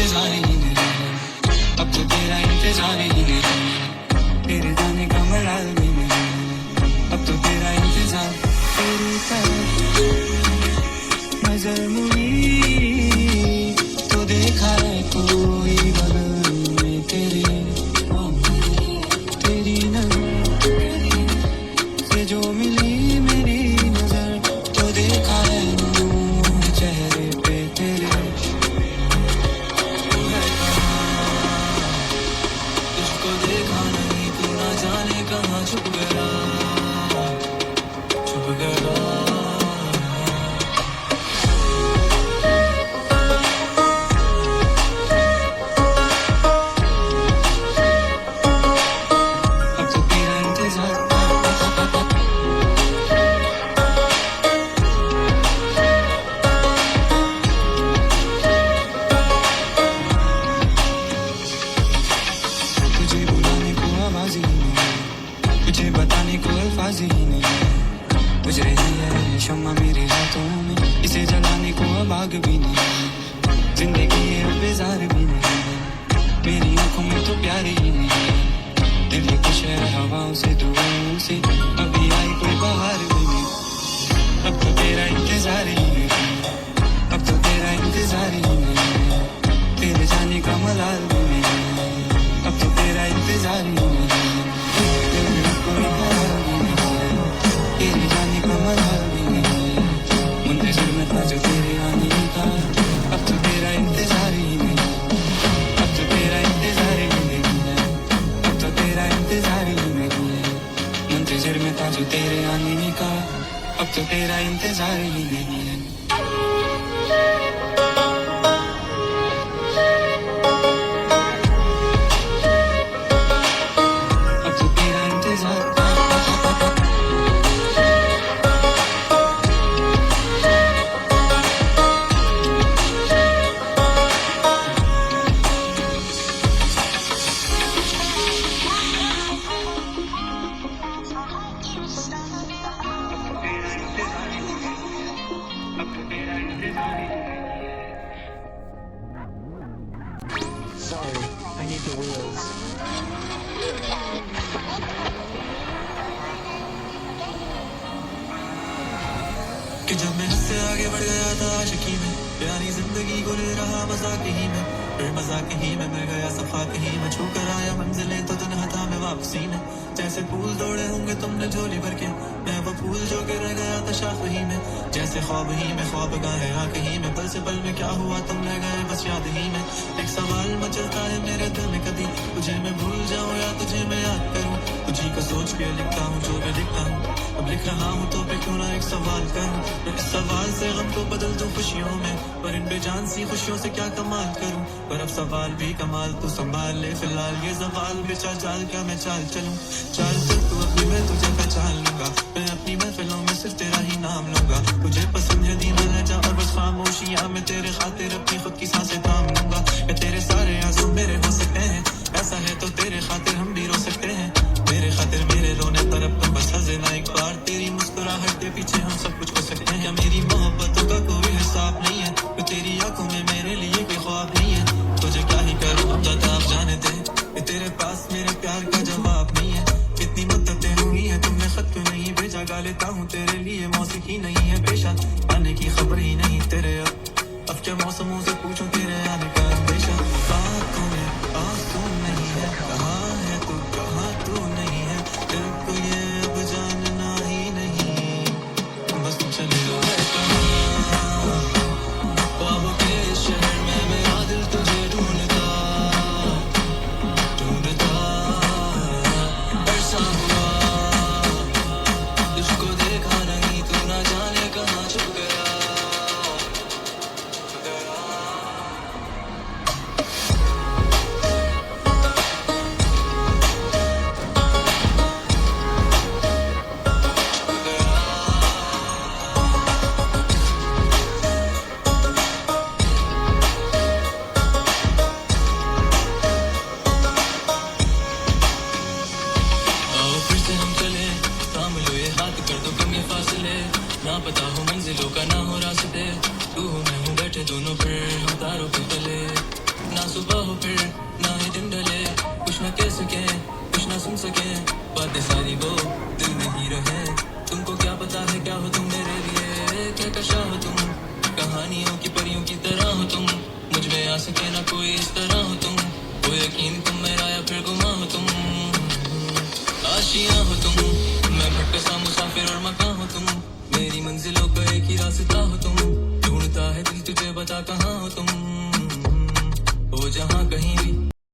इंतजार ही नहीं, अब तो तेरा इंतजार ही नहीं, तेरे जाने का मलाल भी नहीं, अब तो तेरा इंतजार। तेरी तरफ नजर मुड़ी तो देखा है कोई बगल में तेरे, तेरी नजर से जो मिली मेरी नजर तो देखा है नूर चेहरे पे तेरे। तुझको देखा नहीं तू ना जाने कहाँ छुप गया, छुप गया। तुझे बताने को अल्फाज ही नहीं, बुझ रही है शम्मा मेरे हाथों में, इसे जलाने को अब आग भी नहीं, जिंदगी है अब बेजार भी नहीं, मेरी आंखों में तो प्यार ही नहीं, दिल ही खुश है हवाओं से दुआओं से, अभी आई कोई बाहर भी नहीं, अब तो तेरा इंतजार ही नहीं, अब तो तेरा इंतजार ही नहीं, तेरे जाने का मलाल भी नहीं, अब तो तेरा इंतजार ही नहीं, कोई ख्याल भी नहीं, तेरे जाने का मलाल भी नहीं, मुंतज़िर मैं था जो तेरे आने का, अब तो तेरा इंतजार ही नहीं, अब तो तेरा इंतजार ही नहीं, अब तो तेरा इंतजार ही नहीं, मुंतज़िर मैं था जो तेरे आने का, अब तो तेरा इंतजार ही नहीं है। Sorry, I need the wheels. कि जब मैं उससे आगे बढ़ गया था आशिकी में, प्यारी जिंदगी को ले रहा मजाक ही में, फिर मजाक ही में मिल गया सफाक ही में, छू कर आया मंजिलें तो तन्हा था मैं वापसी में, जैसे फूल तोड़े होंगे तुमने झोली भर के, मैं वो फूल जो के रह गया था शाख ही में, जैसे ख्वाब ही में ख्वाब गाए आंख ही में, पल से पल में क्या हुआ तुम रह गए बस याद ही में, एक सवाल मचलता है मेरे दिल में कभी, तुझे मैं भूल जाऊं या तुझे मैं याद करूं, तुझी को सोच के लिखता हूँ जो मैं लिखता हूँ, अब लिख रहा हूँ तो पे क्यों ना एक सवाल करूं, मैं इस सवाल से गम को बदल दूं खुशियों में, पर इन बेजान सी खुशियों से क्या कमाल करूं, पर अब सवाल भी कमाल तू संभाल ले फिलहाल ये सवाल बेचा जाल क्या मैं चाल चलूं, चाल चल तू अपनी मैं तुझे पहचान लूंगा, मैं अपनी महफिलों में सिर्फ तेरा ही नाम लूंगा, तुझे पसंद है दीना न जा और बस खामोशियां मैं तेरे खातिर अपनी खुद की सांसें थाम लूंगा, मैं तेरे सारे आंसू मेरे हो सकते हैं, ऐसा है तो तेरे खातिर हम भी रो सकते हैं, मेरे खातिर मेरे रोने पर अब तुम बस हंसे ना एक बार, तेरी मुस्कुराहट के पीछे हम सब कुछ कर सकते हैं, मेरी मोहब्बतों का कोई हिसाब नहीं है, तो तेरी आंखों में मेरे लिए कोई ख्वाब नहीं है, तुझे क्या ही करूं अब तो आप जाने दे, तेरे पास मेरे प्यार का जवाब नहीं है, कितनी मुद्दतें हुई हैं तुमने खत क्यों नहीं भेजा, गा लेता हूँ तेरे लिए मौसीकी नहीं है पेशा, आने की खबर ही नहीं तेरे अब क्या मौसमों से पूछूं तेरे आने का अंदेशा, आंखों में आंसू नहीं है, कहाँ है तू कहाँ तू नहीं है, दिल को ये अब जानना ही नहीं, बस तुम चले गए ख्वाबों के शहर में मेरा दिल तुझे ढूंढता ढूंढता, ऐसा हुआ तुझको देखा नहीं तू ना जाने कहाँ छुप गया। ना पता हो मंजिलों का ना हो रास्ते, तू हो मैं हूँ बैठे दोनों फिर हम तारों के तले, आ सके ना कोई इस तरह हो तुम, वो यकीन तुम मेरा या फिर गुमा हो तुम, आशियां हो तुम, मैं भटका मुसाफिर और मकान हो तुम, मेरी मंजिलों का एक ही रास्ता हो तुम, ढूंढता है दिल तुझे बता कहाँ हो तुम, वो जहाँ कहीं